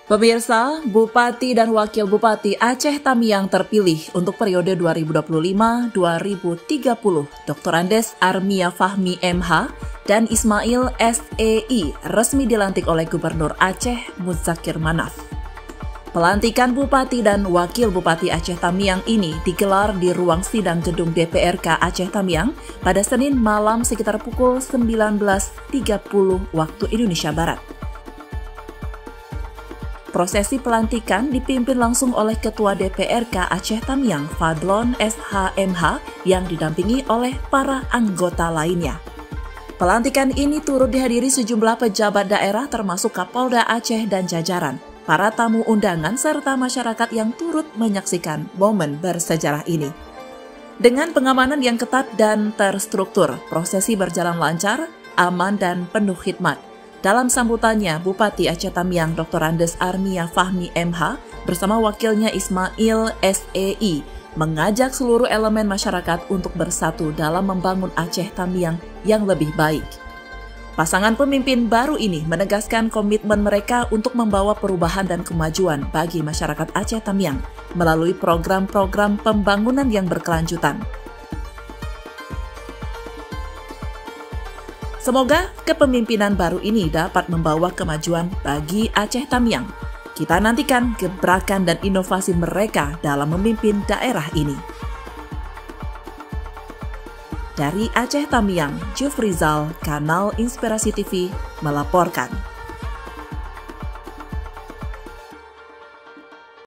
Pemirsa, Bupati dan Wakil Bupati Aceh Tamiang terpilih untuk periode 2025-2030, Dr. Andes Armia Fahmi MH dan Ismail SEI resmi dilantik oleh Gubernur Aceh Muzakir Manaf. Pelantikan Bupati dan Wakil Bupati Aceh Tamiang ini digelar di ruang sidang gedung DPRK Aceh Tamiang pada Senin malam sekitar pukul 19.30 waktu Indonesia Barat. Prosesi pelantikan dipimpin langsung oleh Ketua DPRK Aceh Tamiang, Fadlon SHMH, yang didampingi oleh para anggota lainnya. Pelantikan ini turut dihadiri sejumlah pejabat daerah termasuk Kapolda Aceh dan jajaran, para tamu undangan serta masyarakat yang turut menyaksikan momen bersejarah ini. Dengan pengamanan yang ketat dan terstruktur, prosesi berjalan lancar, aman, dan penuh khidmat. Dalam sambutannya, Bupati Aceh Tamiang Dr. Andes Armia Fahmi MH bersama wakilnya Ismail SEI mengajak seluruh elemen masyarakat untuk bersatu dalam membangun Aceh Tamiang yang lebih baik. Pasangan pemimpin baru ini menegaskan komitmen mereka untuk membawa perubahan dan kemajuan bagi masyarakat Aceh Tamiang melalui program-program pembangunan yang berkelanjutan. Semoga kepemimpinan baru ini dapat membawa kemajuan bagi Aceh Tamiang. Kita nantikan gebrakan dan inovasi mereka dalam memimpin daerah ini. Dari Aceh Tamiang, Jufrizal, Kanal Inspirasi TV, melaporkan.